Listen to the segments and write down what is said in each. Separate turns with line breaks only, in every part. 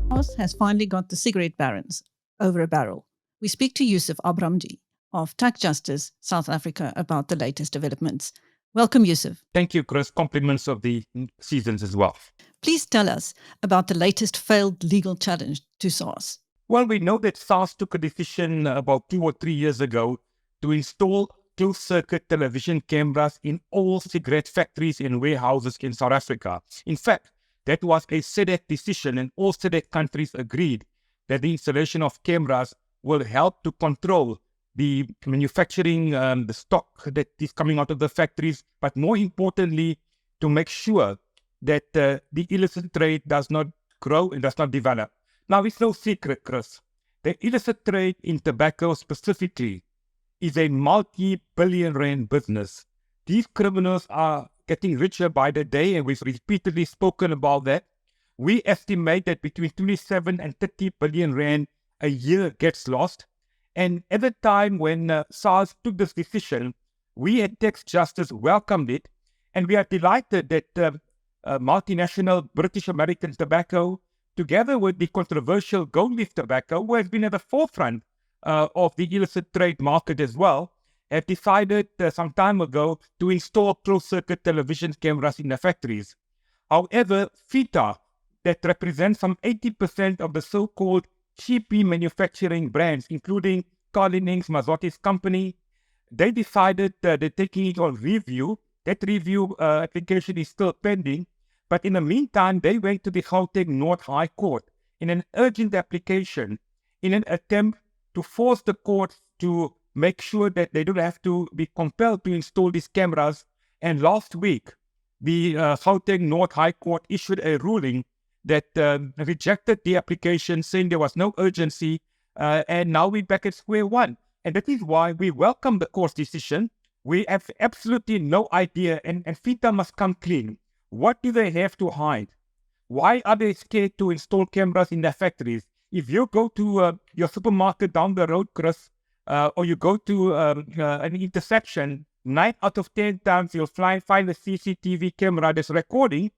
SARS has finally got the cigarette barons over a barrel. We speak to Yusuf Abramjee of Tax Justice South Africa about the latest developments. Welcome, Yusuf.
Thank you, Chris. Compliments of the seasons as well.
Please tell us about the latest failed legal challenge to SARS.
Well, we know that SARS took a decision about 2 or 3 years ago to install closed-circuit television cameras in all cigarette factories and warehouses in South Africa. In fact, that was a SADC decision, and all SADC countries agreed that the installation of cameras will help to control the manufacturing, the stock that is coming out of the factories, but more importantly, to make sure that the illicit trade does not grow and does not develop. Now, it's no secret, Chris. The illicit trade in tobacco specifically is a multi-billion rand business. These criminals are getting richer by the day, and we've repeatedly spoken about that. We estimate that between 27 and 30 billion rand a year gets lost. And at the time when SARS took this decision, we at Tax Justice welcomed it, and we are delighted that multinational British American Tobacco, together with the controversial Gold Leaf Tobacco, who has been at the forefront of the illicit trade market as well, have decided some time ago to install closed-circuit television cameras in the factories. However, FITA, that represents some 80% of the so-called cheapy manufacturing brands, including Carnilinx, Mazzotti's company, they decided they're taking it on review. That review application is still pending. But in the meantime, they went to the Gauteng North High Court in an urgent application in an attempt to force the court to make sure that they don't have to be compelled to install these cameras. And last week, the Gauteng North High Court issued a ruling that rejected the application, saying there was no urgency, and now we're back at square one. And that is why we welcome the court's decision. We have absolutely no idea, and FITA must come clean. What do they have to hide? Why are they scared to install cameras in their factories? If you go to your supermarket down the road, Chris, or you go to an intersection, 9 out of 10 times you'll find a CCTV camera that's recording,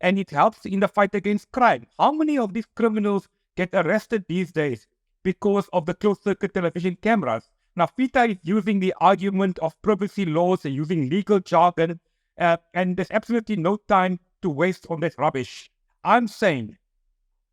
and it helps in the fight against crime. How many of these criminals get arrested these days because of the closed-circuit television cameras? Now, FITA is using the argument of privacy laws and using legal jargon, and there's absolutely no time to waste on that rubbish. I'm saying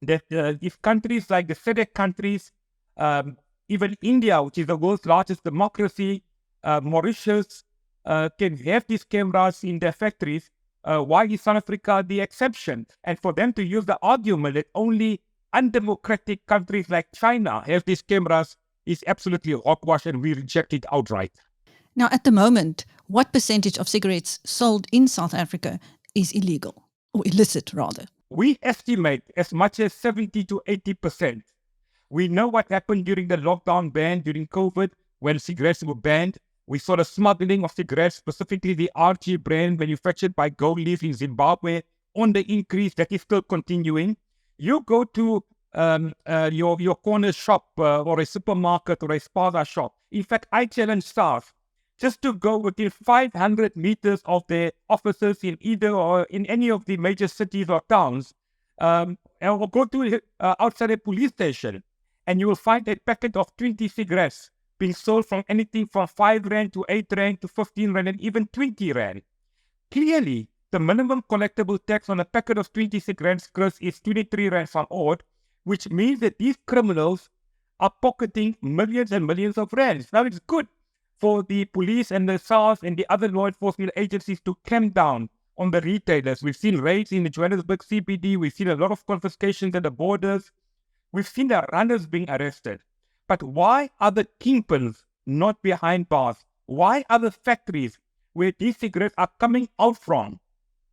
that if countries like the SADC countries, even India, which is the world's largest democracy, Mauritius, can have these cameras in their factories, why is South Africa the exception? And for them to use the argument that only undemocratic countries like China have these cameras is absolutely hogwash, and we reject it outright.
Now, at the moment, what percentage of cigarettes sold in South Africa is illegal, or illicit rather?
We estimate as much as 70 to 80%. We know what happened during the lockdown ban during COVID when cigarettes were banned. We saw the smuggling of cigarettes, specifically the RG brand manufactured by Gold Leaf in Zimbabwe, on the increase. That is still continuing. You go to your corner shop or a supermarket or a spaza shop. In fact, I challenge staff just to go within 500 meters of their offices in either or in any of the major cities or towns, or go to outside a police station, and you will find a packet of 20 cigarettes being sold from anything from 5 rand to 8 rand to 15 rand and even 20 rand. Clearly, the minimum collectible tax on a packet of 20 cigarettes, Chris, is 23 rand some odd, which means that these criminals are pocketing millions and millions of rands. Now, it's good for the police and the SARS and the other law enforcement agencies to clamp down on the retailers. We've seen raids in the Johannesburg CBD. We've seen a lot of confiscations at the borders. We've seen the runners being arrested. But why are the kingpins not behind bars? Why are the factories where these cigarettes are coming out from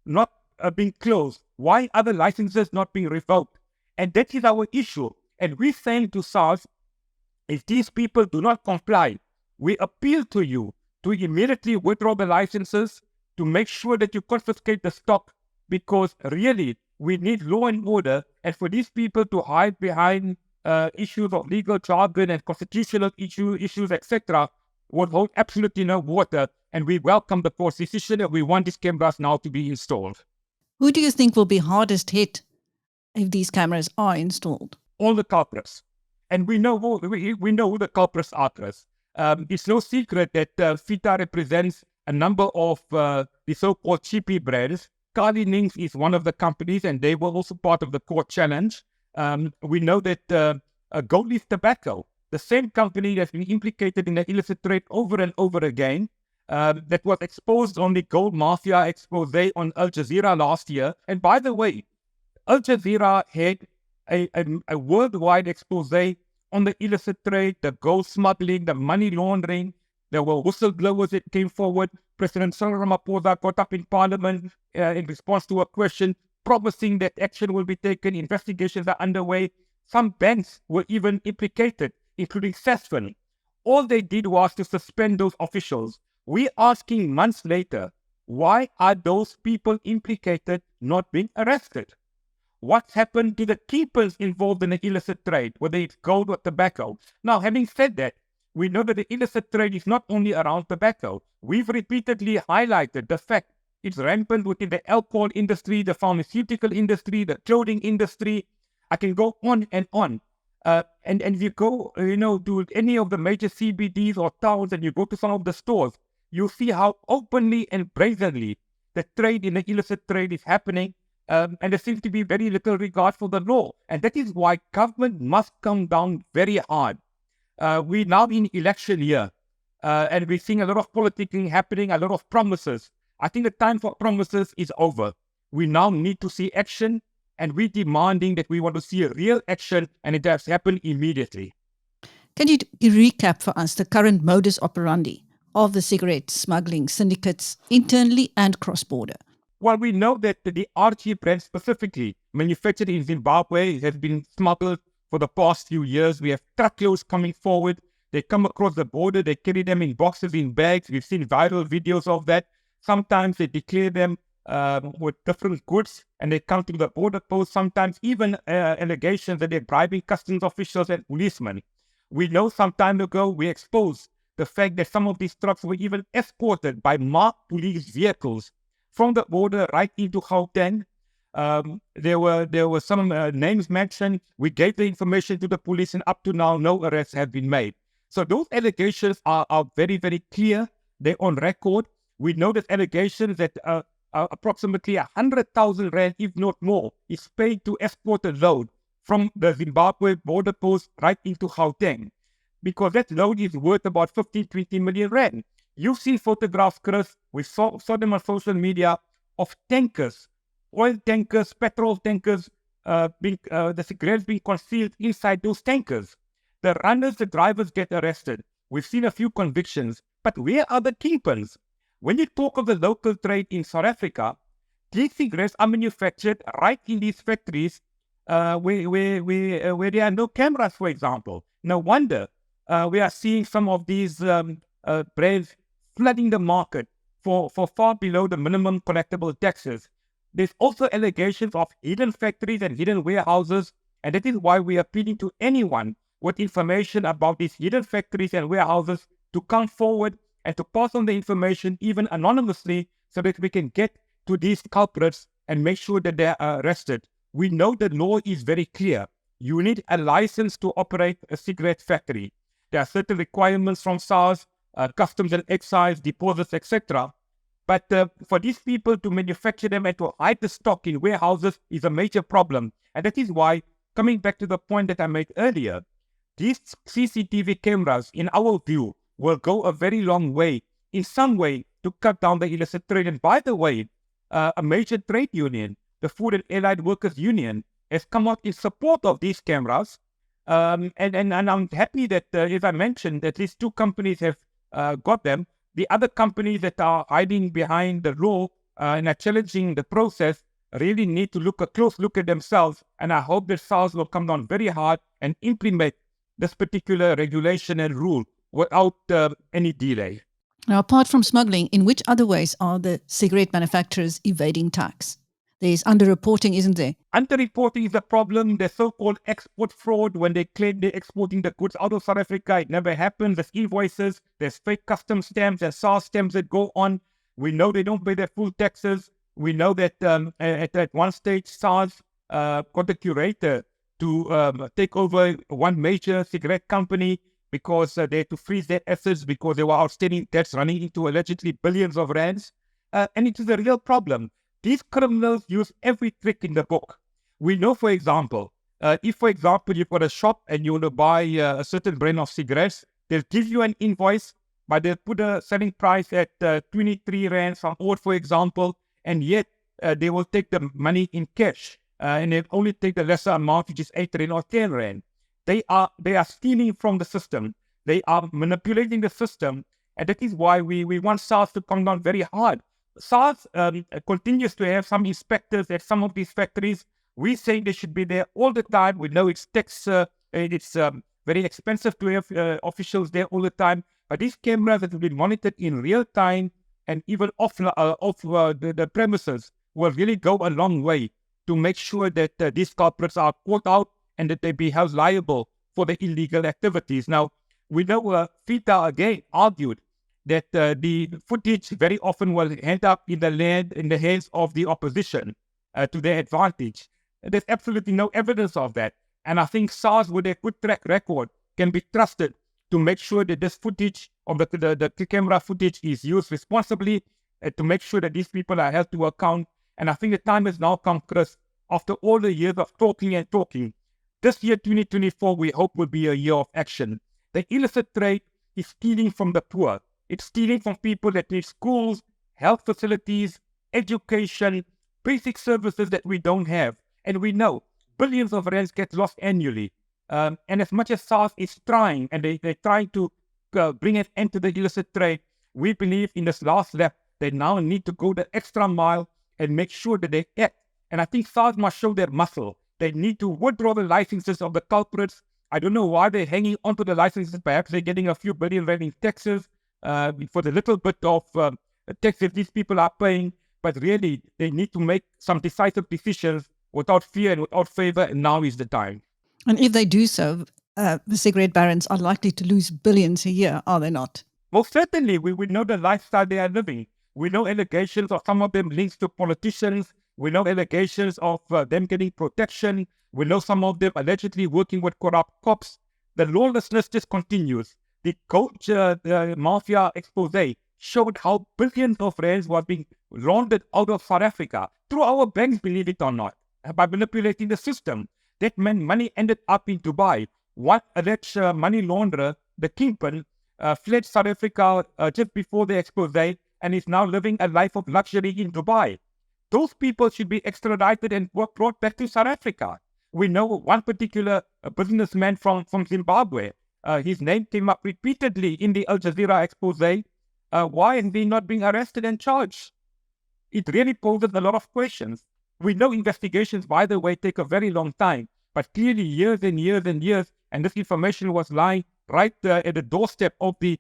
not being closed? Why are the licenses not being revoked? And that is our issue. And we're saying to SARS, if these people do not comply, we appeal to you to immediately withdraw the licenses, to make sure that you confiscate the stock, because really we need law and order. And for these people to hide behind issues of legal jargon and constitutional issues, etc., would hold absolutely no water. And we welcome the court's decision, and we want these cameras now to be installed.
Who do you think will be hardest hit if these cameras are installed?
All the culprits. And we know who the culprits are, Chris. It's no secret that FITA represents a number of the so-called cheapy brands. Carnilinx is one of the companies, and they were also part of the court challenge. We know that Gold Leaf Tobacco, the same company that's been implicated in the illicit trade over and over again, that was exposed on the gold mafia expose on Al Jazeera last year. And by the way, Al Jazeera had a worldwide expose on the illicit trade, the gold smuggling, the money laundering. There were whistleblowers that came forward. President Cyril Ramaphosa got up in Parliament in response to a question, promising that action will be taken. Investigations are underway. Some banks were even implicated, including Sasfin. All they did was to suspend those officials. We're asking months later, why are those people implicated not being arrested? What's happened to the kingpins involved in the illicit trade, whether it's gold or tobacco? Now, having said that, we know that the illicit trade is not only around tobacco. We've repeatedly highlighted the fact it's rampant within the alcohol industry, the pharmaceutical industry, the clothing industry. I can go on and on. And if you go, to any of the major CBDs or towns, and you go to some of the stores, you'll see how openly and brazenly the trade in the illicit trade is happening. And there seems to be very little regard for the law. And that is why government must come down very hard. We're now in election year, and we're seeing a lot of politicking happening, a lot of promises. I think the time for promises is over. We now need to see action, and we're demanding that we want to see a real action, and it has happened immediately.
Can you recap for us the current modus operandi of the cigarette smuggling syndicates internally and cross-border?
Well, we know that the RG brand specifically, manufactured in Zimbabwe, has been smuggled for the past few years. We have truckloads coming forward. They come across the border. They carry them in boxes, in bags. We've seen viral videos of that. Sometimes they declare them with different goods, and they come to the border post. Sometimes even allegations that they're bribing customs officials and policemen. We know some time ago we exposed the fact that some of these trucks were even escorted by marked police vehicles from the border right into Gauteng. There were some names mentioned. We gave the information to the police, and up to now, no arrests have been made. So those allegations are very, very clear. They're on record. We know that allegations that approximately 100,000 rand, if not more, is paid to escort a load from the Zimbabwe border post right into Gauteng, because that load is worth about 15-20 million rand. You've seen photographs, Chris. We saw them on social media of tankers, oil tankers, petrol tankers, the cigarettes being concealed inside those tankers. The runners, the drivers get arrested. We've seen a few convictions, but where are the kingpins? When you talk of the local trade in South Africa, these cigarettes are manufactured right in these factories where there are no cameras, for example. No wonder we are seeing some of these brands flooding the market for far below the minimum collectible taxes. There's also allegations of hidden factories and hidden warehouses, and that is why we are appealing to anyone with information about these hidden factories and warehouses to come forward and to pass on the information, even anonymously, so that we can get to these culprits and make sure that they are arrested. We know the law is very clear. You need a license to operate a cigarette factory. There are certain requirements from SARS, customs and excise, deposits, etc. But for these people to manufacture them and to hide the stock in warehouses is a major problem. And that is why, coming back to the point that I made earlier, these CCTV cameras, in our view, will go a very long way, in some way, to cut down the illicit trade. And by the way, a major trade union, the Food and Allied Workers Union, has come out in support of these cameras. And I'm happy that, as I mentioned, at least two companies have got them. The other companies that are hiding behind the law and are challenging the process really need to look a close look at themselves. And I hope that SARS will come down very hard and implement this particular regulation and rule without any delay.
Now, apart from smuggling, in which other ways are the cigarette manufacturers evading tax? There's underreporting, isn't there?
Underreporting is the problem. There's so-called export fraud when they claim they're exporting the goods out of South Africa. It never happens. There's invoices, there's fake custom stamps and SARS stamps that go on. We know they don't pay their full taxes. We know that at one stage, SARS got a curator to take over one major cigarette company because they had to freeze their assets because they were outstanding debts running into allegedly billions of rands. And it is a real problem. These criminals use every trick in the book. We know, for example, if, for example, you've got a shop and you want to buy a certain brand of cigarettes, they'll give you an invoice, but they'll put a selling price at 23 rands from odd, for example, and yet they will take the money in cash. And they only take the lesser amount, which is 8 rand or 10 rand. They are stealing from the system. They are manipulating the system. And that is why we want SARS to come down very hard. SARS continues to have some inspectors at some of these factories. We say they should be there all the time. We know it's very expensive to have officials there all the time. But these cameras that have been monitored in real time and even off the premises will really go a long way to make sure that these culprits are caught out and that they be held liable for the illegal activities. Now, we know FITA again argued that the footage very often will end up in the hands of the opposition to their advantage. There's absolutely no evidence of that. And I think SARS, with a good track record, can be trusted to make sure that this footage of the camera footage is used responsibly, to make sure that these people are held to account. And I think the time has now come, Chris, after all the years of talking and talking. This year, 2024, we hope will be a year of action. The illicit trade is stealing from the poor. It's stealing from people that need schools, health facilities, education, basic services that we don't have. And we know billions of rands get lost annually. And as much as SARS is trying, and they're trying to bring an end to the illicit trade, we believe in this last lap, they now need to go the extra mile and make sure that they act. And I think SARS must show their muscle. They need to withdraw the licenses of the culprits. I don't know why they're hanging onto the licenses. Perhaps they're getting a few billion rand in taxes for the little bit of taxes these people are paying. But really, they need to make some decisive decisions without fear and without favor, and now is the time.
And if they do so, the cigarette barons are likely to lose billions a year, are they not?
Most certainly, we know the lifestyle they are living. We know allegations of some of them links to politicians. We know allegations of them getting protection. We know some of them allegedly working with corrupt cops. The lawlessness just continues. The Coach Mafia expose showed how billions of rands were being laundered out of South Africa through our banks, believe it or not, by manipulating the system. That meant money ended up in Dubai. One alleged money launderer, the kingpin, fled South Africa just before the expose and is now living a life of luxury in Dubai. Those people should be extradited and brought back to South Africa. We know one particular businessman from Zimbabwe. His name came up repeatedly in the Al Jazeera expose. Why is he not being arrested and charged? It really poses a lot of questions. We know investigations, by the way, take a very long time, but clearly years and years and years, and this information was lying right at the doorstep of the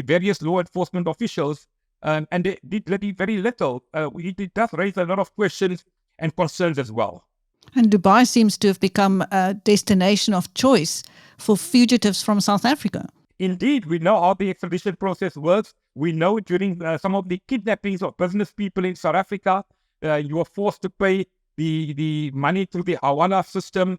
various law enforcement officials, and they did very little. It does raise a lot of questions and concerns as well.
And Dubai seems to have become a destination of choice for fugitives from South Africa.
Indeed, we know how the extradition process works. We know during some of the kidnappings of business people in South Africa, you are forced to pay the money through the Hawala system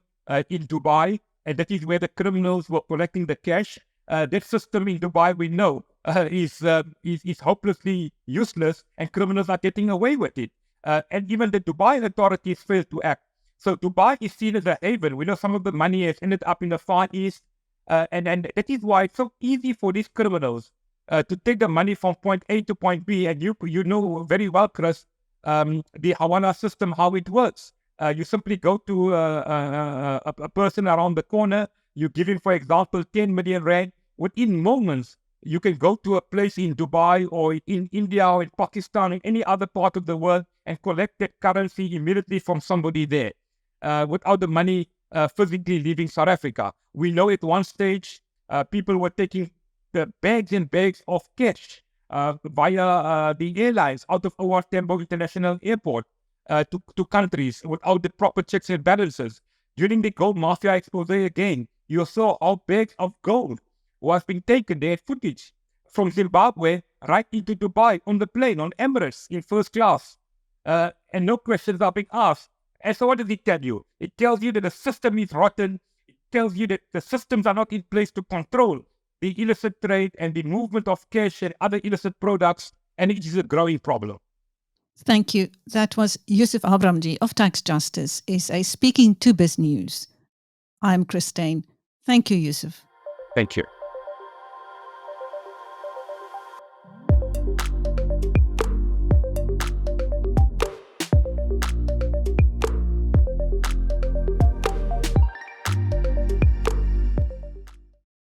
in Dubai, and that is where the criminals were collecting the cash. That system in Dubai, we know, is hopelessly useless, and criminals are getting away with it. And even the Dubai authorities failed to act. So Dubai is seen as a haven. We know some of the money has ended up in the Far East, and that is why it's so easy for these criminals to take the money from point A to point B. And you know very well, Chris, the Hawala system, how it works. You simply go to a person around the corner, you give him, for example, 10 million rand. Within moments, you can go to a place in Dubai or in India or in Pakistan or any other part of the world and collect that currency immediately from somebody there without the money physically leaving South Africa. We know at one stage, people were taking the bags and bags of cash via the airlines out of our Tambo International Airport to countries without the proper checks and balances. During the gold mafia expose again, you saw how bags of gold was being taken. They had footage from Zimbabwe right into Dubai on the plane, on Emirates in first class. And no questions are being asked. And so what does it tell you? It tells you that the system is rotten. It tells you that the systems are not in place to control the illicit trade and the movement of cash and other illicit products, and it is a growing problem.
Thank you. That was Yusuf Abramjee of Tax Justice SA speaking to BizNews. I'm Steyn. Thank you, Yusuf.
Thank you.